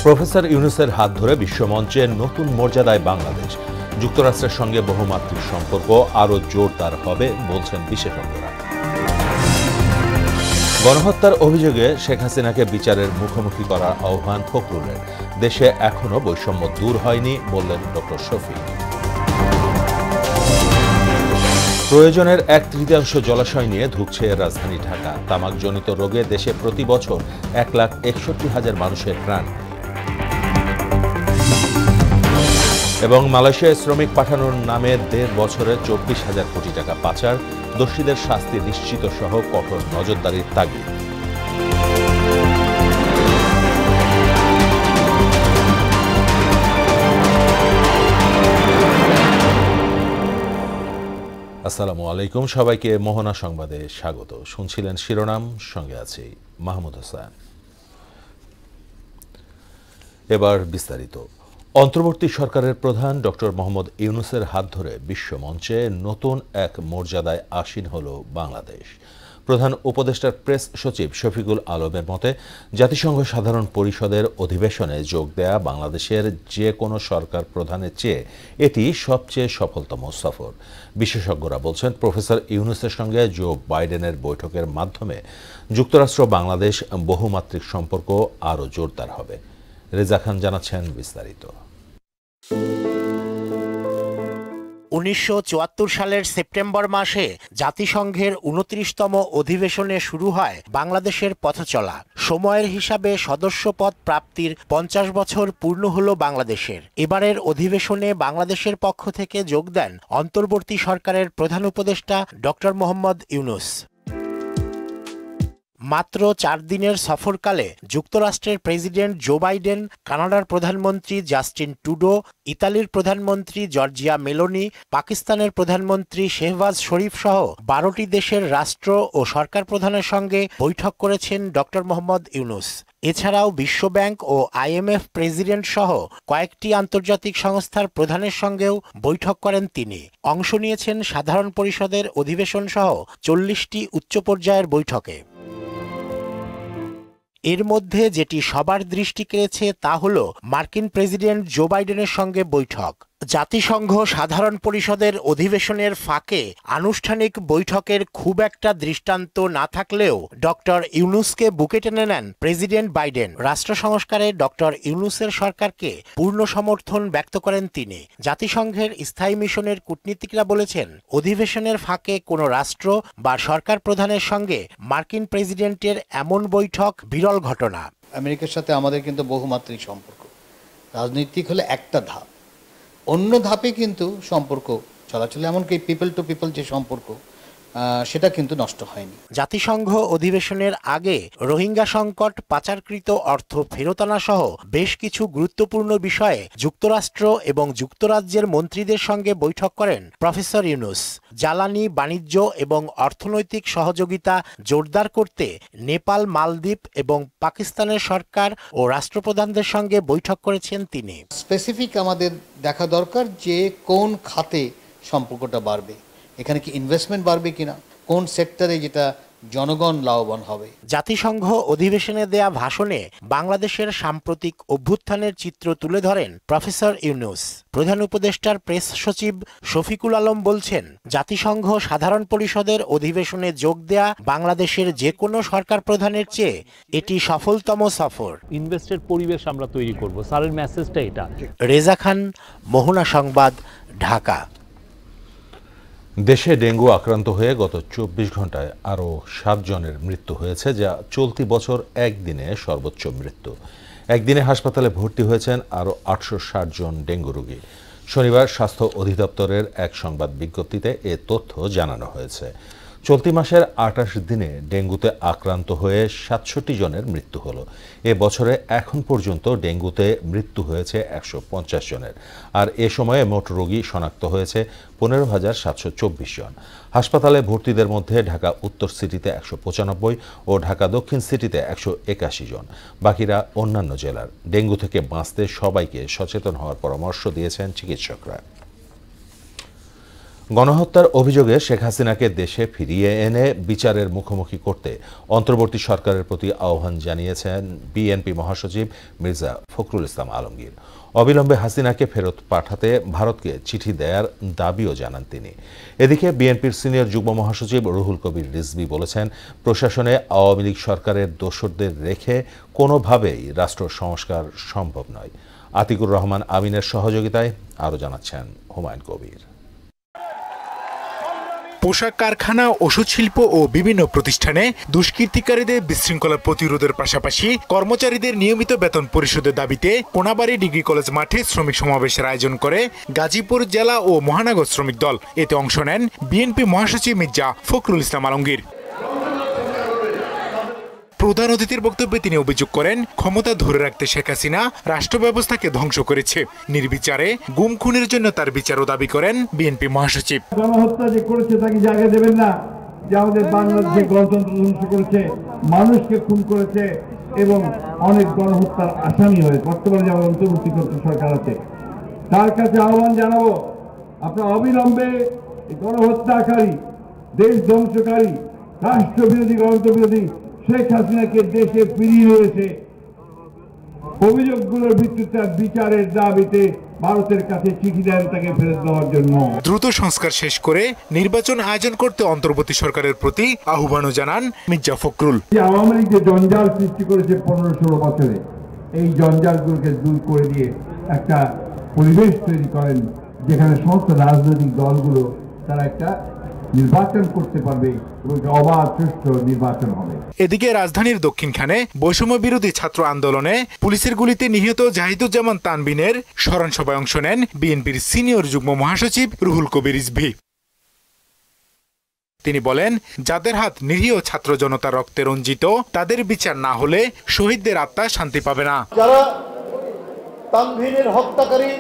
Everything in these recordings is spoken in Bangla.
প্রফেসর ইউনূসের হাত ধরে বিশ্বমঞ্চে নতুন মর্যাদায় বাংলাদেশ। যুক্তরাষ্ট্রের সঙ্গে বহুমাত্রিক সম্পর্ক আরও জোরদার হবে বলছেন বিশেষজ্ঞরা। গণহত্যার অভিযোগে শেখ হাসিনাকে বিচারের মুখোমুখি করার আহ্বান ফখরুলের। দেশে এখনো বৈষম্য দূর হয়নি বললেন ডক্টর শফিক। প্রয়োজনের 1/3 জলাশয় নিয়ে ধুঁকছে রাজধানী ঢাকা। তামাকজনিত রোগে দেশে প্রতি বছর 1,61,000 মানুষের প্রাণ। এবং মালয়েশিয়ায় শ্রমিক পাঠানোর নামে 1.5 বছরে 24,000 কোটি টাকা পাচার, দোষীদের শাস্তি নিশ্চিত সহ কঠোর নজরদারির তাগিদ। আসসালামু আলাইকুম, সবাইকে মোহনা সংবাদে স্বাগত। শুনছিলেন শিরোনাম, সঙ্গে আছি মাহমুদ হোসেন। এবার বিস্তারিত। অন্তর্বর্তী সরকারের প্রধান ডক্টর মোহাম্মদ ইউনূসের হাত ধরে বিশ্বমঞ্চে নতুন এক মর্যাদায় আসীন হল বাংলাদেশ। প্রধান উপদেষ্টার প্রেস সচিব শফিকুল আলমের মতে, জাতিসংঘ সাধারণ পরিষদের অধিবেশনে যোগ দেয়া বাংলাদেশের যে কোনো সরকার প্রধানের চেয়ে এটি সবচেয়ে সফলতম সফর। বিশেষজ্ঞরা বলছেন, প্রফেসর ইউনূসের সঙ্গে জো বাইডেনের বৈঠকের মাধ্যমে যুক্তরাষ্ট্র বাংলাদেশ বহুমাত্রিক সম্পর্ক আরও জোরদার হবে। রেজা খান জানাচ্ছেন বিস্তারিত। 1974 সালের সেপ্টেম্বর মাসে জাতিসংঘের 29তম অধিবেশনে শুরু হয় বাংলাদেশের পথচলা। সময়ের হিসাবে সদস্যপদ প্রাপ্তির 50 বছর পূর্ণ হল বাংলাদেশের। এবারের অধিবেশনে বাংলাদেশের পক্ষ থেকে যোগ দেন অন্তর্বর্তী সরকারের প্রধান উপদেষ্টা ডক্টর মোহাম্মদ ইউনূস। মাত্র 4 দিনের সফরকালে যুক্তরাষ্ট্রের প্রেসিডেন্ট জো বাইডেন, কানাডার প্রধানমন্ত্রী জাস্টিন ট্রুডো, ইতালির প্রধানমন্ত্রী জর্জিয়া মেলোনি, পাকিস্তানের প্রধানমন্ত্রী শেহবাজ শরীফ সহ 12টি দেশের রাষ্ট্র ও সরকার প্রধানের সঙ্গে বৈঠক করেছেন ডক্টর মোহাম্মদ ইউনূস। এছাড়াও বিশ্বব্যাংক ও IMF প্রেসিডেন্ট সহ কয়েকটি আন্তর্জাতিক সংস্থার প্রধানের সঙ্গেও বৈঠক করেন তিনি। অংশ নিয়েছেন সাধারণ পরিষদের অধিবেশন সহ 40টি উচ্চ পর্যায়ের বৈঠকে। এর মধ্যে যেটি সবার দৃষ্টি কেড়েছে তা হল মার্কিন প্রেসিডেন্ট জো বাইডেনের সঙ্গে বৈঠক। জাতিসংঘ সাধারণ পরিষদের অধিবেশনের ফাঁকে আনুষ্ঠানিক বৈঠকের খুব একটা দৃষ্টান্ত না থাকলেও ডক্টর ইউনূসকে বুকে টেনে নেন প্রেসিডেন্ট বাইডেন। রাষ্ট্র সংস্কারে ডক্টর ইউনূসের সরকারকে পূর্ণ সমর্থন ব্যক্ত করেন তিনি। জাতিসংঘের স্থায়ী মিশনের কূটনীতিকরা বলেছেন, অধিবেশনের ফাঁকে কোনো রাষ্ট্র বা সরকার প্রধানের সঙ্গে মার্কিন প্রেসিডেন্টের এমন বৈঠক বিরল ঘটনা। আমেরিকার সাথে আমাদের কিন্তু বহুমাত্রিক সম্পর্ক। রাজনৈতিক হলে একটা ধাপ, অন্য ধাপে কিন্তু সম্পর্ক চলাচলে, এমনকি পিপল টু পিপল যে সম্পর্ক, সেটা কিন্তু নষ্ট হয়নি। জাতিসংঘ অধিবেশনের আগে রোহিঙ্গা সংকট, পাচারকৃত অর্থ ফেরত আনা সহ বেশ কিছু গুরুত্বপূর্ণ বিষয়ে যুক্তরাষ্ট্র এবং যুক্তরাজ্যের মন্ত্রীদের সঙ্গে বৈঠক করেন প্রফেসর ইউনূস। জ্বালানি, বাণিজ্য এবং অর্থনৈতিক সহযোগিতা জোরদার করতে নেপাল, মালদ্বীপ এবং পাকিস্তানের সরকার ও রাষ্ট্রপ্রধানদের সঙ্গে বৈঠক করেছেন তিনি। স্পেসিফিক আমাদের দেখা দরকার যে কোন খাতে সম্পর্কটা বাড়বে, এখানে কি ইনভেস্টমেন্ট বাড়বে কিনা, কোন সেক্টরে যেটা জনগণ লাভবান হবে। জাতিসংঘ অধিবেশনে দেয়া ভাষণে বাংলাদেশের সাম্প্রতিক অভ্যুত্থানের চিত্র তুলে ধরেন প্রফেসর ইউনূস। প্রধান উপদেষ্টার প্রেস সচিব শফিকুল আলম বলছেন, জাতিসংঘ সাধারণ পরিষদের অধিবেশনে যোগ দেয়া বাংলাদেশের যে কোনো সরকার প্রধানের চেয়ে এটি সফলতম সফর। ইনভেস্টের পরিবেশ আমরা তৈরি করব, স্যারের মেসেজটা এটা। রেজা খান, মোহনা সংবাদ, ঢাকা। দেশে ডেঙ্গু আক্রান্ত হয়ে গত 24 ঘন্টায় আরও 7 জনের মৃত্যু হয়েছে, যা চলতি বছর একদিনে সর্বোচ্চ মৃত্যু। একদিনে হাসপাতালে ভর্তি হয়েছেন আরও 860 জন ডেঙ্গু রোগী। শনিবার স্বাস্থ্য অধিদপ্তরের এক সংবাদ বিজ্ঞপ্তিতে এ তথ্য জানানো হয়েছে। চলতি মাসের 28 দিনে ডেঙ্গুতে আক্রান্ত হয়ে 67 জনের মৃত্যু হলো। এ বছরে এখন পর্যন্ত ডেঙ্গুতে মৃত্যু হয়েছে 150 জনের, আর এ সময়ে মোট রোগী শনাক্ত হয়েছে 15,724 জন। হাসপাতালে ভর্তিদের মধ্যে ঢাকা উত্তর সিটিতে 195 ও ঢাকা দক্ষিণ সিটিতে 181 জন, বাকিরা অন্যান্য জেলার। ডেঙ্গু থেকে বাঁচতে সবাইকে সচেতন হওয়ার পরামর্শ দিয়েছেন চিকিৎসকরা। গণহত্যার অভিযোগে শেখ হাসিনাকে দেশে ফিরিয়ে এনে বিচারের মুখোমুখি করতে অন্তর্বর্তী সরকারের প্রতি আহ্বান জানিয়েছেন বিএনপি মহাসচিব মির্জা ফখরুল ইসলাম আলমগীর। অবিলম্বে হাসিনাকে ফেরত পাঠাতে ভারতকে চিঠি দেয়ার দাবিও জানান তিনি। এদিকে বিএনপির সিনিয়র যুগ্ম মহাসচিব রুহুল কবির রিজভী বলেছেন, প্রশাসনে আওয়ামী লীগ সরকারের দোসরদের রেখে কোনোভাবেই রাষ্ট্র সংস্কার সম্ভব নয়। আতিকুর রহমান আমিনের সহযোগিতায় আরও জানাচ্ছেন হুমায়ুন কবির। পোশাক কারখানা, ওষুধ শিল্প ও বিভিন্ন প্রতিষ্ঠানে দুষ্কৃতিকারীদের বিশৃঙ্খলা প্রতিরোধের পাশাপাশি কর্মচারীদের নিয়মিত বেতন পরিশোধের দাবিতে কোনাবাড়ী ডিগ্রি কলেজ মাঠে শ্রমিক সমাবেশের আয়োজন করে গাজীপুর জেলা ও মহানগর শ্রমিক দল। এতে অংশ নেন বিএনপি মহাসচিব মির্জা ফখরুল ইসলাম আলমগীর। প্রধান অতিথির বক্তব্যে তিনি অভিযোগ করেন, ক্ষমতা ধরে রাখতে শেখ হাসিনা রাষ্ট্র ব্যবস্থাকে ধ্বংস করেছে। নির্বিচারে গুম খুনের জন্য তার বিচারও দাবি করেন বিএনপি মহাসচিব। গণহত্যা যে করেছে তাকে জায়গা দেবেন না, যে আমাদের বাংলাদেশে গণতন্ত্র ধ্বংস করেছে, মানুষকে খুন করেছে এবং অনেক গণহত্যার আসামি হয়ে বর্তমানে যেমন অন্তর্বর্তীকালীন সরকার আছে, তার কাছে আহ্বান জানাবো, আপনারা অবিলম্বে গণহত্যাকারী, দেশ ধ্বংসকারী, রাষ্ট্রবিরোধী, গণতন্ত্র বিরোধী শেখ হাসিনাকে দেশে ফিরিয়ে এনেছে অভিযোগগুলোর ভিত্তিতে বিচারের দাবিতে ভারতের কাছে চিঠি দেন তাকে ফেরত দেওয়ার জন্য। দ্রুত সংস্কার শেষ করে নির্বাচন আয়োজন করতে অন্তর্বর্তী সরকারের প্রতি আহ্বানও জানান মির্জা ফখরুল। আওয়ামী লীগ যে জঞ্জাল সৃষ্টি করেছে 15-16 বছরে, এই জঞ্জালগুলোকে দূর করে দিয়ে একটা পরিবেশ তৈরি করেন যেখানে সমস্ত রাজনৈতিক দলগুলো তারা একটা নির্বাচন করতে পারবে এবং অবাধ সুষ্ঠু নির্বাচন হবে। এদিকে রাজধানীর দক্ষিণখানে বৈষম্য বিরোধী ছাত্র আন্দোলনে পুলিশের গুলিতে নিহত জাহিদুজ্জামান তানবিনের স্মরণ সভায় অংশ নেন বিএনপির সিনিয়র যুগ্ম মহাসচিব রুহুল কবির রিজভী। তিনি বলেন, যাদের হাত নিরীহ ছাত্র জনতার রক্তে রঞ্জিত, তাদের বিচার না হলে শহীদদের আত্মা শান্তি পাবে না। যারা তানভীরের হত্যাকারী,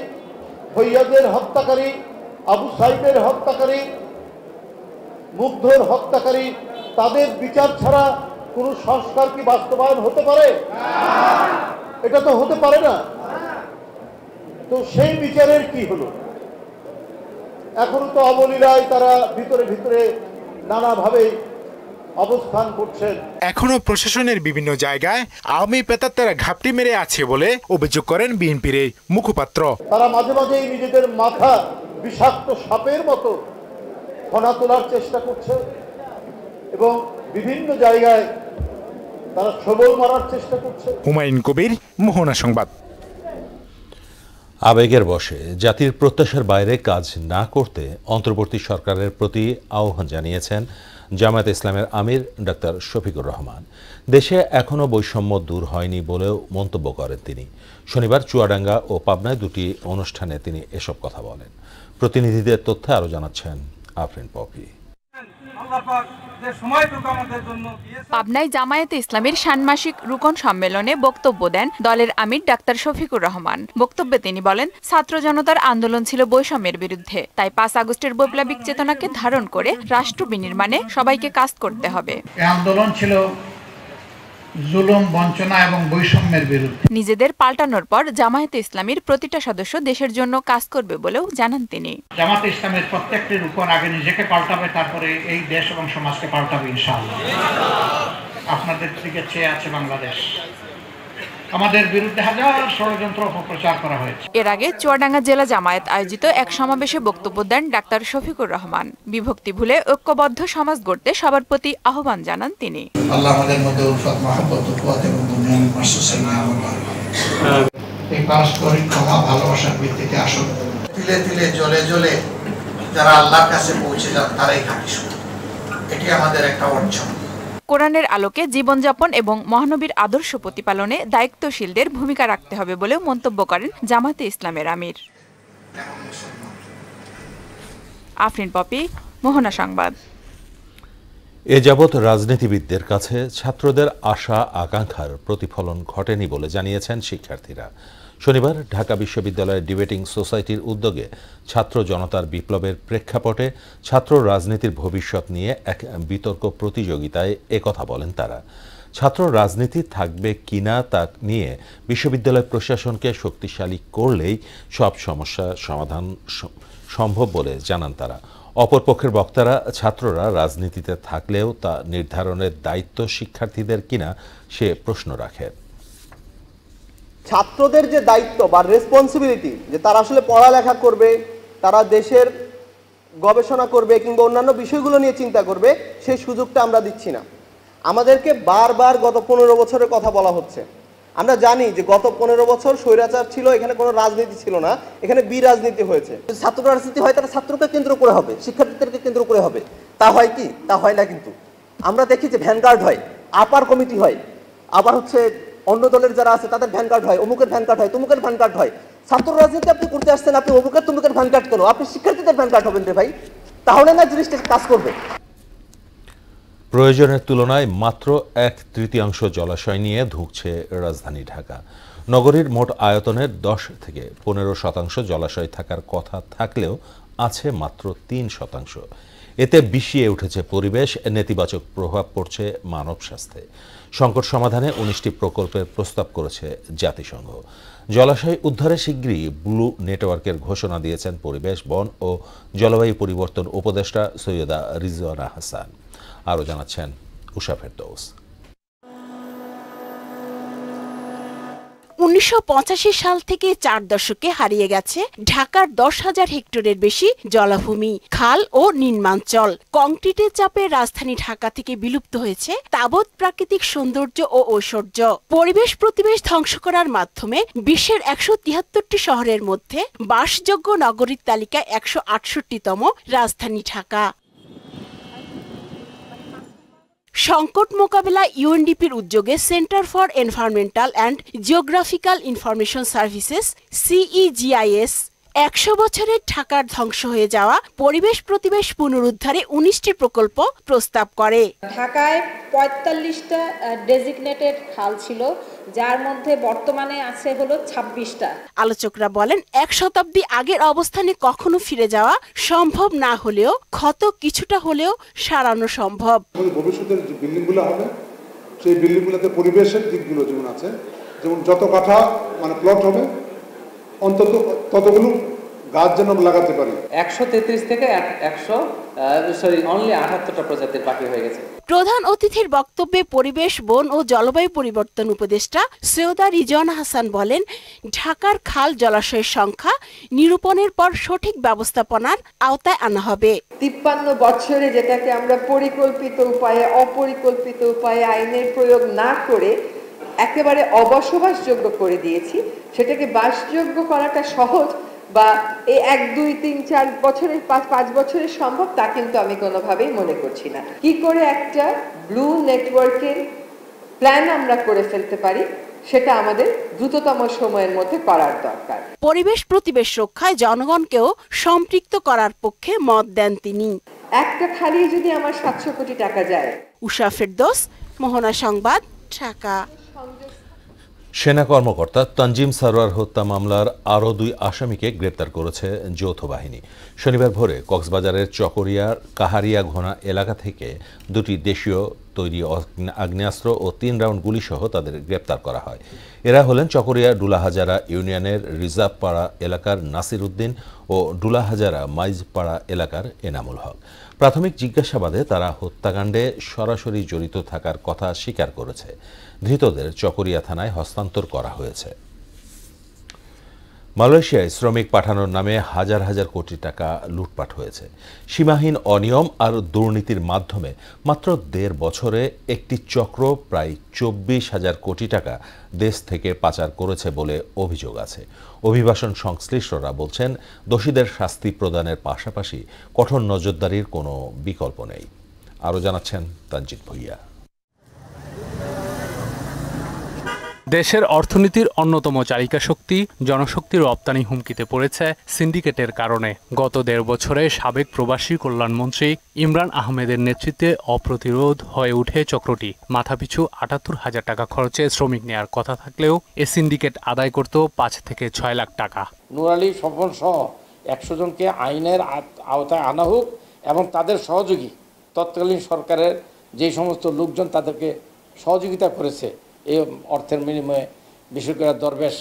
ফৈয়াদের হত্যাকারী, আবু সাইদের হত্যাকারী, মুগ্ধর হত্যাকারী, তাদের বিচার ছাড়া কোন সংস্কার কি বাস্তবায়ন হতে পারে? এটা তো হতে পারে না। তো সেই বিচারের কি হলো? এখনো তো অবলীলায় তারা ভিতরে ভিতরে নানাভাবে অবস্থান করছেন। এখনো প্রশাসনের বিভিন্ন জায়গায় আওয়ামী পেতাত্তারা ঘাপটি মেরে আছে বলে অভিযোগ করেন বিএনপির এই মুখপাত্র। তারা মাঝে মাঝেই নিজেদের মাথা বিষাক্ত সাপের মতো ফনা তোলার চেষ্টা করছে এবং বিভিন্ন জায়গায় তারা সবল মারার চেষ্টা করছে। হুমায়ুন কবির, মোহনা সংবাদ। আবেগের বশে জাতির প্রত্যাশার বাইরে কাজ না করতে অন্তর্বর্তী সরকারের প্রতি আহ্বান জানিয়েছেন জামায়াতে ইসলামের আমির ডাক্তার শফিকুর রহমান। দেশে এখনও বৈষম্য দূর হয়নি বলেও মন্তব্য করেন তিনি। শনিবার চুয়াডাঙ্গা ও পাবনায় দুটি অনুষ্ঠানে তিনি এসব কথা বলেন। প্রতিনিধিদের তথ্যে আরও জানাচ্ছেন আফরিন পপি। পাবনায় জামায়াতে ইসলামীর ষান্মাসিক রুকন সম্মেলনে বক্তব্য দেন দলের আমির ডাক্তার শফিকুর রহমান। বক্তব্যে তিনি বলেন, ছাত্র জনতার আন্দোলন ছিল বৈষম্যের বিরুদ্ধে, তাই 5 আগস্টের বৈপ্লবিক চেতনাকে ধারণ করে রাষ্ট্র বিনির্মাণে সবাইকে কাজ করতে হবে। এই আন্দোলন ছিল জুলুম, বঞ্চনা এবং বৈষম্যের বিরুদ্ধে। নিজেদের পাল্টানোর পর জামায়াতে ইসলামীর প্রতিটা সদস্য দেশের জন্য কাজ করবে বলেও জানান তিনি। জামায়াতে ইসলামের প্রত্যেকটি রুকন আগে নিজেকে পাল্টাবে, তারপরে এই দেশ এবং সমাজকে পাল্টাবে ইনশাআল্লাহ। আপনাদের দিকে চেয়ে আছে বাংলাদেশ। আমাদের বিরুদ্ধে হাজার ষড়যন্ত্র অপপ্রচার করা হয়েছে। এর আগে চুয়াডাঙ্গা জেলা জামায়াত আয়োজিত এক সমাবেশে বক্তব্য দেন ডাক্তার শফিকুর রহমান। বিভক্তি ভুলে ঐক্যবদ্ধ সমাজ গড়তে সবার প্রতি আহ্বান জানান তিনি। আল্লাহ আমাদের মধ্যে উলফত, মহব্বত, কুওয়াত এবং দুনিয়ার মাসুসাই নিয়ামত দান। এই পারস্পরিক ক্ষমা, ভালোবাসার ভিত্তিতে আসুন। তিলে তিলে জ্বলে জ্বলে যারা আল্লাহর কাছে পৌঁছে যান তারাই খাঁটি সুখ। এটি আমাদের একটা অর্জন। কোরআনের আলোকে জীবনযাপন এবং মহানবীর আদর্শ প্রতিপালনে দায়িত্বশীলদের ভূমিকা রাখতে হবে বলেও মন্তব্য করেন জামায়াতে ইসলামের আমির। আফরিন পপি, মোহনা সংবাদ। এ যাবৎ রাজনীতিবিদদের কাছে ছাত্রদের আশা আকাঙ্ক্ষার প্রতিফলন ঘটেনি বলে জানিয়েছেন শিক্ষার্থীরা। শনিবার ঢাকা বিশ্ববিদ্যালয়ের ডিবেটিং সোসাইটির উদ্যোগে ছাত্র জনতার বিপ্লবের প্রেক্ষাপটে ছাত্র রাজনীতির ভবিষ্যৎ নিয়ে এক বিতর্ক প্রতিযোগিতায় একথা বলেন তারা। ছাত্র রাজনীতি থাকবে কিনা তা নিয়ে বিশ্ববিদ্যালয় প্রশাসনকে শক্তিশালী করলেই সব সমস্যা সমাধান সম্ভব বলে জানান তারা। অপরপক্ষের বক্তারা ছাত্ররা রাজনীতিতে থাকলেও তা নির্ধারণের দায়িত্ব শিক্ষার্থীদের কিনা সে প্রশ্ন রাখেন। ছাত্রদের যে দায়িত্ব বা রেসপন্সিবিলিটি, যে তারা আসলে পড়ালেখা করবে, তারা দেশের গবেষণা করবে কিংবা অন্যান্য বিষয়গুলো নিয়ে চিন্তা করবে, সেই সুযোগটা আমরা দিচ্ছি না। আমাদেরকে বারবার গত 15 বছরের কথা বলা হচ্ছে। আমরা জানি যে গত 15 বছর স্বৈরাচার ছিল, এখানে কোনো রাজনীতি ছিল না, এখানে বিরাজনীতি হয়েছে। ছাত্র রাজনীতি হয় তারা ছাত্রকে কেন্দ্র করে হবে, শিক্ষার্থীদেরকে কেন্দ্র করে হবে। তা হয় কি? তা হয় না। কিন্তু আমরা দেখি যে ভ্যানগার্ড হয়, আপার কমিটি হয়, আবার হচ্ছে অন্য দলের যারা আছে তাদের ভ্যানগার্ড হয়, অমুকের ভ্যানগার্ড হয়, তমুকের ভ্যানগার্ড হয়। ছাত্র রাজনীতি আপনি করতে আসছেন, আপনি অমুকের তমুকের ভ্যানগার্ড কেন? আপনি শিক্ষার্থীদের ভ্যানগার্ড হবেন রে ভাই, তাহলে না জিনিসটা কাজ করবে। প্রয়োজনের তুলনায় মাত্র 1/3 জলাশয় নিয়ে ধুঁকছে রাজধানী ঢাকা। নগরীর মোট আয়তনের 10 থেকে 15% জলাশয় থাকার কথা থাকলেও আছে মাত্র 3%। এতে বিষিয়ে উঠেছে পরিবেশ, নেতিবাচক প্রভাব পড়ছে মানব স্বাস্থ্যে। সংকট সমাধানে 19টি প্রকল্পের প্রস্তাব করেছে জাতিসংঘ। জলাশয় উদ্ধারে শিগগিরই ব্লু নেটওয়ার্কের ঘোষণা দিয়েছেন পরিবেশ, বন ও জলবায়ু পরিবর্তন উপদেষ্টা সৈয়দা রিজওয়ানা হাসান। আরও জানাচ্ছেন উষা ফেরদৌস। 1985 সাল থেকে 4 দশকে হারিয়ে গেছে ঢাকার 10,000 হেক্টরের বেশি জলাভূমি, খাল ও নিম্নাঞ্চল। কংক্রিটের চাপে রাজধানী ঢাকা থেকে বিলুপ্ত হয়েছে তাবৎ প্রাকৃতিক সৌন্দর্য ও ঐশ্বর্য। পরিবেশ প্রতিবেশ ধ্বংস করার মাধ্যমে বিশ্বের 173টি শহরের মধ্যে বাসযোগ্য নগরীর তালিকায় 168তম রাজধানী ঢাকা। সংকট মোকাবেলা ইউএনডিপির উদ্যোগে centre for environmental and geographical information services CEGIS 100 বছরের ঢাকার ধ্বংস হয়ে যাওয়া পরিবেশ প্রতিবেশ পুনরুদ্ধারে 19টি প্রকল্প প্রস্তাব করে। ঢাকায় 45টা ডেজিগনেটেড খাল ছিল, যার মধ্যে বর্তমানে আছে হলো 26টা। আলোচকরা বলেন, 1 শতাব্দী আগের অবস্থানে কখনো ফিরে যাওয়া সম্ভব না হলেও ক্ষত কিছুটা হলেও সারানো সম্ভব। ভবিষ্যতের যে বিল্ডিংগুলো হবে, সেই বিল্ডিংগুলোতে পরিবেশের দিকগুলো যেমন আছে, যেমন যত কাঠা মানে প্লট হবে অন্তত ততগুলো গাছ যেন লাগাতে পারি। 133 থেকে 78টা প্রজাতির বাকি হয়ে গেছে। প্রধান অতিথির বক্তব্যে পরিবেশ, বন ও জলবায়ু পরিবর্তন উপদেষ্টা সৈয়দা রিজওয়ানা হাসান বলেন, ঢাকার খাল জলাশয়ের সংখ্যা নিরূপণের পর সঠিক ব্যবস্থাপনার আওতায় আনা হবে। 53 বছরে যেটাকে আমরা পরিকল্পিত উপায়ে অপরিকল্পিত উপায়ে আইনের প্রয়োগ না করে একেবারে অবসবাসযোগ্য করে দিয়েছি, সেটাকে বাসযোগ্য করাটা সহজ বা এই 1, 2, 3, 4 বছরের 5 বছরের সম্ভব তা কিন্তু আমি কোনোভাবেই মনে করছি না। কি করে একটা ব্লু নেটওয়ার্কের প্ল্যান আমরা করে ফেলতে পারি, সেটা আমাদের দ্রুততম সময়ের মধ্যে করার দরকার। পরিবেশ প্রতিবেশ রক্ষায় জনগণকেও সম্পৃক্ত করার পক্ষে মত দেন তিনি। একটা খালি যদি আমার 700 কোটি টাকা যায়। উষা ফেরদৌস, মোহনা সংবাদ, ঢাকা। সেনা কর্মকর্তা তানজিম সারোয়ার হত্যা মামলার আরও 2 আসামিকে গ্রেপ্তার করেছে যৌথ বাহিনী। শনিবার ভোরে কক্সবাজারের চকরিয়ার কাহারিয়া ঘোনা এলাকা থেকে 2টি দেশীয় তৈরি আগ্নেয়াস্ত্র ও 3 রাউন্ড গুলিসহ তাদের গ্রেপ্তার করা হয়। এরা হলেন চকরিয়া ডুলাহাজারা ইউনিয়নের রিজার্ভপাড়া এলাকার নাসির উদ্দিন ও ডুলাহাজারা মাইজপাড়া এলাকার এনামুল হক। প্রাথমিক জিজ্ঞাসাবাদে তারা হত্যাকাণ্ডে সরাসরি জড়িত থাকার কথা স্বীকার করেছে। ধৃতদের চকরিয়া থানায় হস্তান্তর করা হয়েছে। মালয়েশিয়ায় শ্রমিক পাঠানোর নামে হাজার হাজার কোটি টাকা লুটপাট হয়েছে। সীমাহীন অনিয়ম আর দুর্নীতির মাধ্যমে মাত্র 1.5 বছরে একটি চক্র প্রায় 24,000 কোটি টাকা দেশ থেকে পাচার করেছে বলে অভিযোগ আছে। অভিবাসন সংশ্লিষ্টরা বলছেন, দোষীদের শাস্তি প্রদানের পাশাপাশি কঠোর নজরদারির কোনো বিকল্প নেই। আরও জানাচ্ছেন তানজিদ ভুইয়া। দেশের অর্থনীতির অন্যতম চালিকা শক্তি জনশক্তির রপ্তানি হুমকিতে পড়েছে সিন্ডিকেটের কারণে। গত 1.5 বছরে সাবেক প্রবাসী কল্যাণমন্ত্রী ইমরান আহমেদের নেতৃত্বে অপ্রতিরোধ হয়ে উঠে চক্রটি। মাথাপিছু 78,000 টাকা খরচে শ্রমিক নেয়ার কথা থাকলেও এ সিন্ডিকেট আদায় করত 5 থেকে 6 লাখ টাকা। নূর আলী স্বপন সহ 100 জনকে আইনের আওতায় আনা হোক এবং তাদের সহযোগী তৎকালীন সরকারের যে সমস্ত লোকজন তাদেরকে সহযোগিতা করেছে এই অর্থের বিনিময়ে, বিশেষ করে দরবেশ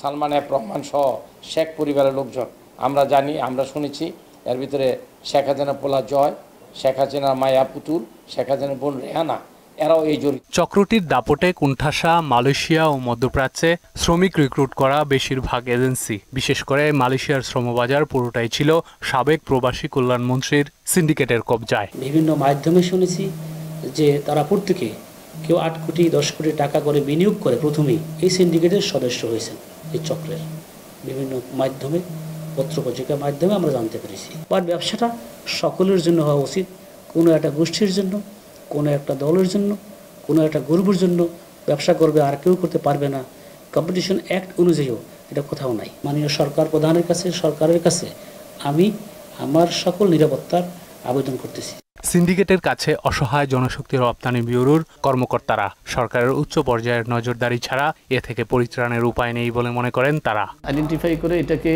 সালমান এফ রহমান সহ শেখ পরিবারের লোকজন, আমরা জানি, আমরা শুনেছি এর ভিতরে শেখ হাসিনার পোলা জয়, শেখ হাসিনার মায়া পুতুল, শেখ হাসিনার বোন রেহানা, এরাও এই জড়িত। চক্রটির দাপটে কোণঠাসা মালয়েশিয়া ও মধ্যপ্রাচ্যে শ্রমিক রিক্রুট করা বেশিরভাগ এজেন্সি। বিশেষ করে মালয়েশিয়ার শ্রমবাজার পুরোটাই ছিল সাবেক প্রবাসী কল্যাণ মন্ত্রীর সিন্ডিকেটের কবজায়। বিভিন্ন মাধ্যমে শুনেছি যে তারা প্রত্যেকে কেউ 8 কোটি 10 কোটি টাকা করে বিনিয়োগ করে প্রথমেই এই সিন্ডিকেটের সদস্য হয়েছেন। এই চক্রের বিভিন্ন মাধ্যমে পত্রপত্রিকার মাধ্যমে আমরা জানতে পেরেছি। বাট ব্যবসাটা সকলের জন্য হওয়া উচিত, কোনো একটা গোষ্ঠীর জন্য, কোনো একটা দলের জন্য, কোনো একটা গ্রুপের জন্য ব্যবসা করবে আর কেউ করতে পারবে না, কম্পিটিশন অ্যাক্ট অনুযায়ীও এটা কোথাও নাই। মাননীয় সরকার প্রধানের কাছে, সরকারের কাছে আমি আমার সকল নিরাপত্তার আবেদন করতেছি। সিন্ডিকেটের কাছে অসহায় জনশক্তি রপ্তানি ব্যুরোর কর্মকর্তারা। সরকারের উচ্চ পর্যায়ের নজরদারি ছাড়া এ থেকে পরিত্রাণের উপায় নেই বলে মনে করেন তারা। আইডেন্টিফাই করে এটাকে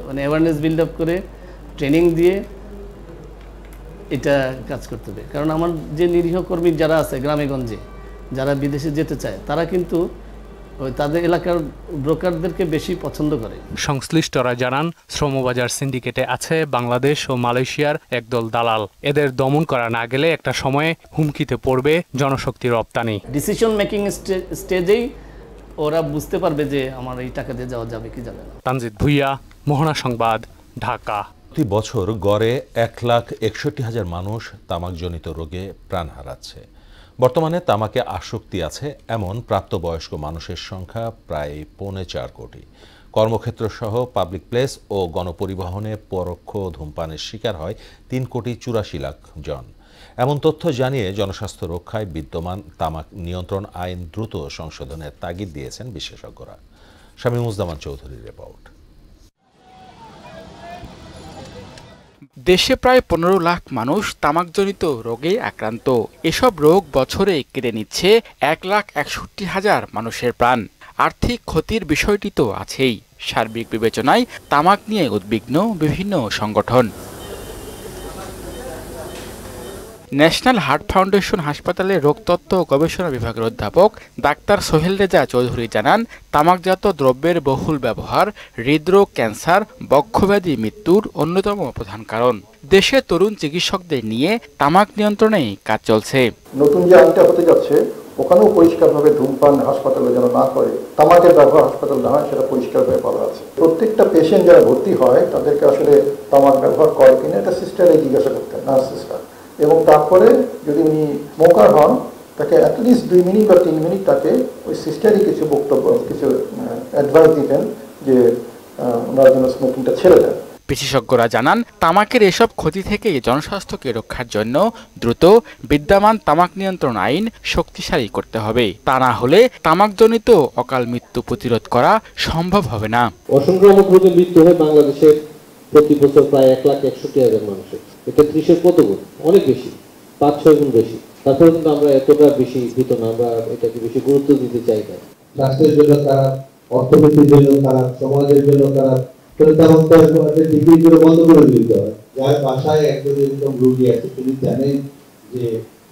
মানে অ্যাওয়ারনেস বিল্ড আপ করে ট্রেনিং দিয়ে এটা কাজ করতে হবে। কারণ আমার যে নিরীহ কর্মী যারা আছে গ্রামে গঞ্জে, যারা বিদেশে যেতে চায়, তারা কিন্তু তাদের এলাকার ব্রোকারদেরকে বেশি পছন্দ করে। সংশ্লিষ্টরা জানান, শ্রমবাজার সিন্ডিকেটে আছে বাংলাদেশ ও মালয়েশিয়ার একদল দালাল। এদের দমন করা না গেলে একটা সময়ে হুমকিতে পড়বে জনশক্তি রপ্তানি। ডিসিশন মেকিং স্টেজেই ওরা বুঝতে পারবে যে আমার এই টাকা দিয়ে যাওয়া যাবে কি যাবে না। তানজিদ ভুইয়া, মোহনা সংবাদ, ঢাকা। প্রতি বছর গড়ে 1,61,000 মানুষ তামাকজনিত রোগে প্রাণ হারাচ্ছে। বর্তমানে তামাকে আসক্তি আছে এমন প্রাপ্তবয়স্ক মানুষের সংখ্যা প্রায় 4.25 কোটি। কর্মক্ষেত্র সহ পাবলিক প্লেস ও গণপরিবহনে পরোক্ষ ধূমপানের শিকার হয় 3,84,00,000 জন। এমন তথ্য জানিয়ে জনস্বাস্থ্য রক্ষায় বিদ্যমান তামাক নিয়ন্ত্রণ আইন দ্রুত সংশোধনের তাগিদ দিয়েছেন বিশেষজ্ঞরা। শামীমুজ্জামান চৌধুরীর রিপোর্ট। দেশে প্রায় 15 লাখ মানুষ তামাকজনিত রোগে আক্রান্ত। এসব রোগ বছরে কেড়ে নিচ্ছে 1,61,000 মানুষের প্রাণ। আর্থিক ক্ষতির বিষয়টি তো আছেই। সার্বিক বিবেচনায় তামাক নিয়ে উদ্বিগ্ন বিভিন্ন সংগঠন। ন্যাশনাল হার্ট ফাউন্ডেশন হাসপাতালের রোগতত্ত্ব গবেষণা বিভাগের অধ্যাপক ডাক্তার সোহেল রেজা চৌধুরী জানান, তামাকজাত দ্রব্যের বহুল ব্যবহার হৃদরোগ, ক্যান্সার, বক্ষব্যাধি মৃত্যুর অন্যতম প্রধান কারণ। দেশে তরুণ চিকিৎসকদের নিয়ে তামাক নিয়ন্ত্রণে কাজ চলছে। নতুন যে আইনটা হতে যাচ্ছে ওখানেও পরিষ্কারভাবে ধূমপান হাসপাতালে যেন না করে, তামাকের ব্যবহার হাসপাতাল না হয় সেটা পরিষ্কারভাবে বলা আছে। প্রত্যেকটা পেশেন্ট যারা ভর্তি হয় তাদেরকে আসলে তামাক ব্যবহার করে কিনা এটা সিস্টারে জিজ্ঞাসা করতে হয়, নার্স সিস্টার। এবং তারপরে যদি উনি স্মোকার হন তাকে অ্যাটলিস্ট 2 মিনিট বা 3 মিনিট তাকে ওই সিস্টারই কিছু বক্তব্য, কিছু অ্যাডভাইস দিতেন যে ওনার জন্য স্মোকিংটা ছেড়ে দেন। বিশেষজ্ঞরা জানান, তামাকের এসব ক্ষতি থেকে জনস্বাস্থ্যকে রক্ষার জন্য দ্রুত বিদ্যমান তামাক নিয়ন্ত্রণ আইন শক্তিশালী করতে হবে। তা না হলে তামাকজনিত অকাল মৃত্যু প্রতিরোধ করা সম্ভব হবে না। অসংক্রামক রোগে মৃত্যু হয় বাংলাদেশের প্রতি বছর প্রায় 1,61,000 মানুষের। এটা 30-এর কত গুণ? অনেক বেশি, 5-6 গুণ বেশি। তারপরে কিন্তু আমরা এতটা বেশি ভীত না, আমরা এটাকে বেশি গুরুত্ব দিতে চাই না। রাষ্ট্রের জন্য তারা, অর্থনীতির জন্য তারা, সমাজের জন্য তারা ডিগ্রি করে বন্ধ করে দিতে হয়। যার বাসায় একজন এরকম রোগী আছে, তিনি জানেন যে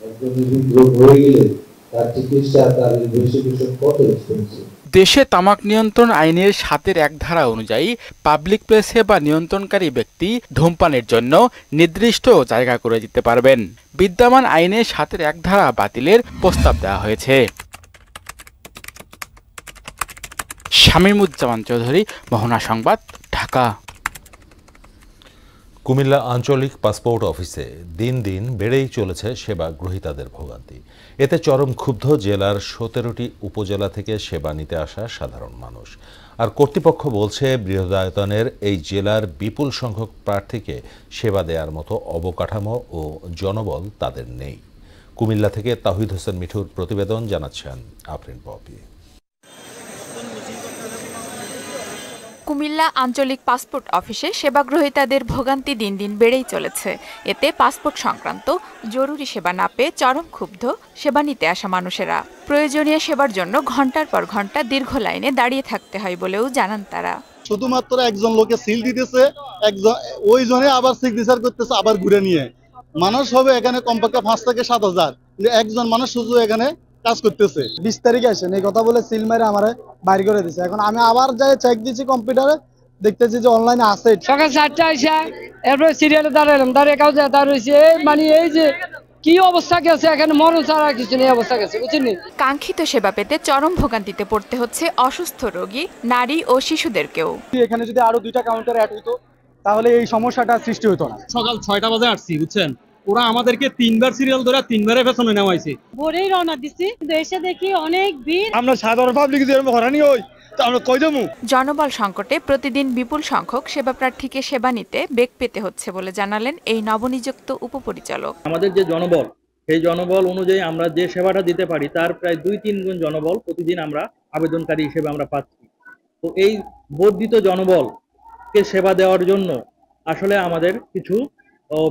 একজন রোগ হয়ে গেলে তার চিকিৎসা, তার ইনভেস্টিগেশন কত এক্সপেন্সিভ। দেশে তামাক নিয়ন্ত্রণ আইনের 7-এর 1 ধারা অনুযায়ী পাবলিক প্লেসে বা নিয়ন্ত্রণকারী ব্যক্তি ধূমপানের জন্য নির্দিষ্ট জায়গা করে দিতে পারবেন। বিদ্যমান আইনে 7-এর 1 ধারা বাতিলের প্রস্তাব দেওয়া হয়েছে। শামীমুজ্জামান চৌধুরী, মোহনা সংবাদ, ঢাকা। কুমিল্লা আঞ্চলিক পাসপোর্ট অফিসে দিন দিন বেড়েই চলেছে সেবা গ্রহীতাদের ভোগান্তি। এতে চরম ক্ষুব্ধ জেলার 17টি উপজেলা থেকে সেবা নিতে আসা সাধারণ মানুষ। আর কর্তৃপক্ষ বলছে, বৃহদায়তনের এই জেলার বিপুল সংখ্যক প্রার্থীকে সেবা দেওয়ার মতো অবকাঠামো ও জনবল তাদের নেই। কুমিল্লা থেকে তাহিদ হোসেন মিঠুর প্রতিবেদন, জানাচ্ছেন আফরিন পপি। কুমিল্লা আঞ্চলিক পাসপোর্ট অফিসে সেবাগ্রহীতাদের ভোগান্তি দিন দিন বেড়েই চলেছে। এতে পাসপোর্ট সংক্রান্ত জরুরি সেবা না পেয়ে চরম ক্ষুব্ধ সেবা নিতে আসা মানুষেরা। প্রয়োজনীয় সেবার জন্য ঘন্টার পর ঘন্টা দীর্ঘ লাইনে দাঁড়িয়ে থাকতে হয় বলেও জানান তারা। শুধুমাত্র একজন লোকে সিল দিতেছে, একজন ওই জনে আবার সিগনেচার করতেছে, আবার ঘুরে নিয়ে মানুষ হবে এখানে কমপক্ষে 5 থেকে 7,000, একজন মানুষ শুধু এখানে কাজ করতেছে। 20 তারিখে আসেন এই কথা বলে সিল মেরে আমারে বাইর করে দিছে। এখন আমি আবার যাই চেক দিছি কম্পিউটারে, দেখতেছি যে অনলাইনে আছে। সকাল 7টা আইসা এরপরে সিরিয়ালে দাঁড়ালাম, দাঁড়িয়ে কাউকে দাঁড়িয়েছি, মানে এই যে কি অবস্থা গেছে এখানে, মরণ ছাড়া কিছু নেই অবস্থা গেছে, বুঝছেন। কাঙ্ক্ষিত সেবা পেতে চরম ভোগান্তিতে পড়তে হচ্ছে অসুস্থ রোগী, নারী ও শিশুদেরকেও। এখানে যদি আরো 2টা কাউন্টার অ্যাড হতো তাহলে এই সমস্যাটা সৃষ্টি হতো না। সকাল 6টা বাজে আসছি, বুঝছেন, ওরা আমাদেরকে 3বার সিরিয়াল ধরে 3বারে পেছনে নেওয়াইছে। ভোরেই রওনা দিছি, কিন্তু এসে দেখি অনেক ভিড়। আমরা সাধারণ পাবলিক যদি এরকম হরানি হই তো আমরা কই যাবো? জনবল সংকটে প্রতিদিন বিপুল সংখ্যক সেবা প্রার্থীকে সেবা নিতে বেগ পেতে হচ্ছে বলে জানালেন এই নবনিযুক্ত উপপরিচালক। আমাদের যে জনবল, সেই জনবল অনুযায়ী আমরা যে সেবাটা দিতে পারি তার প্রায় 2-3 গুণ জনবল প্রতিদিন আমরা আবেদনকারী হিসেবে আমরা পাচ্ছি। তো এই বর্ধিত জনবলকে সেবা দেওয়ার জন্য আসলে আমাদের কিছু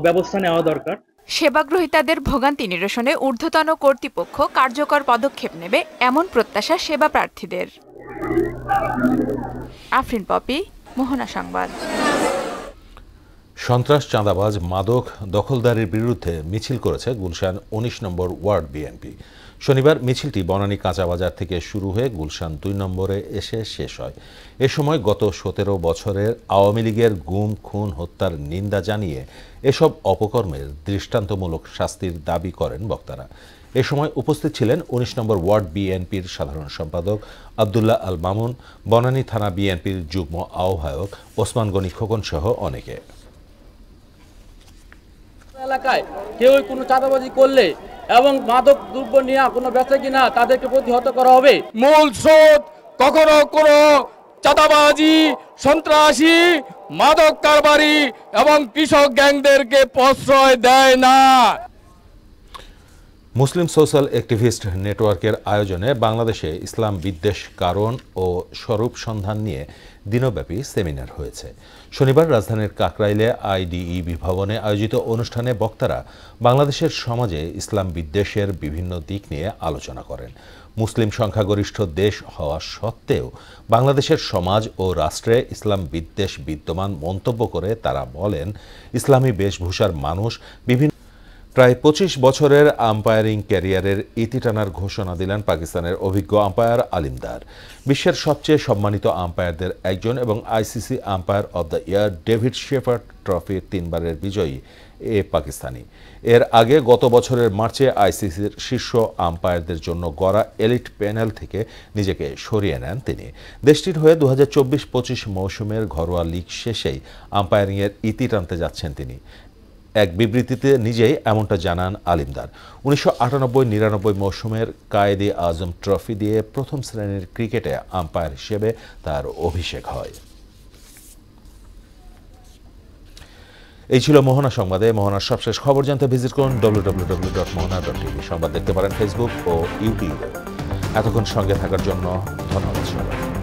ব্যবস্থা নেওয়া দরকার। সেবাগ্রহীতাদের ভোগান্তি নিরসনে ঊর্ধ্বতন কর্তৃপক্ষ কার্যকর পদক্ষেপ নেবে এমন প্রত্যাশা সেবা প্রার্থীদের। আফরিন পপি, মোহনা সংবাদ। সন্ত্রাস, চাঁদাবাজ, মাদক দখলদারির বিরুদ্ধে মিছিল করেছে গুলশান 19 নম্বর ওয়ার্ড বিএনপি। শনিবার মিছিলটি বনানী কাঁচা বাজার থেকে শুরু হয়ে গুলশান 2 নম্বরে এসে শেষ হয়। এ সময় গত 17 বছরের আওয়ামী লীগের গুম, খুন, হত্যার নিন্দা জানিয়ে এসব অপকর্মের দৃষ্টান্তমূলক শাস্তির দাবি করেন বক্তারা। এ সময় উপস্থিত ছিলেন 19 নম্বর ওয়ার্ড বিএনপির সাধারণ সম্পাদক আব্দুল্লাহ আল মামুন, বনানী থানা বিএনপির যুগ্ম আহ্বায়ক ওসমান গনি খোকন সহ অনেকে। এলাকায় কেউ কোনো চাঁদাবাজি করলে এবং মাদক দ্রব্য নিয়ে কোনো বেচা কিনা তাদেরকে প্রতিহত করা হবে। মূল স্রোত কখনো কোনো চাঁদাবাজি, সন্ত্রাসী, মাদক কারবারি এবং কৃষক গ্যাংদেরকে প্রশ্রয় দেয় না। মুসলিম সোশ্যাল অ্যাক্টিভিস্ট নেটওয়ার্কের আয়োজনে বাংলাদেশে ইসলাম বিদ্বেষ কারণ ও স্বরূপ সন্ধান নিয়ে দিনব্যাপী সেমিনার হয়েছে। শনিবার রাজধানীর কাকরাইলে আইডিইবি ভবনে আয়োজিত অনুষ্ঠানে বক্তারা বাংলাদেশের সমাজে ইসলাম বিদ্বেষের বিভিন্ন দিক নিয়ে আলোচনা করেন। মুসলিম সংখ্যাগরিষ্ঠ দেশ হওয়া সত্ত্বেও বাংলাদেশের সমাজ ও রাষ্ট্রে ইসলাম বিদ্বেষ বিদ্যমান মন্তব্য করে তারা বলেন, ইসলামী বেশভূষার মানুষ বিভিন্ন প্রায় 25 বছরের আম্পায়ারিং ক্যারিয়ারের ইতি টানার ঘোষণা দিলেন পাকিস্তানের অভিজ্ঞ আম্পায়ার আলিমদার। বিশ্বের সবচেয়ে সম্মানিত আম্পায়ারদের একজন এবং ICC umpire of the year David shepherd ট্রফির 3বারের বিজয়ী এ পাকিস্তানি। এর আগে গত বছরের মার্চে আইসিসির শীর্ষ আম্পায়ারদের জন্য গড়া এলিট প্যানেল থেকে নিজেকে সরিয়ে নেন তিনি। দেশটির হয়ে 2024-25 মৌসুমের ঘরোয়া লিগ শেষেই আম্পায়ারিংয়ের ইতি টানতে যাচ্ছেন তিনি। এক বিবৃতিতে নিজেই এমনটা জানান আলিমদার। 1998-99 মৌসুমের কায়েদে আজম ট্রফি দিয়ে প্রথম শ্রেণীর ক্রিকেটে আম্পায়ার হিসেবে তার অভিষেক হয়। এই ছিল মোহনা সংবাদে। মোহনার সবশেষ খবর জানতে ভিজিট করুন www.mohana.tv। সংবাদ দেখতে পারেন ফেসবুক ও ইউটিউবে। এতক্ষণ সঙ্গে থাকার জন্য ধন্যবাদ সবাই।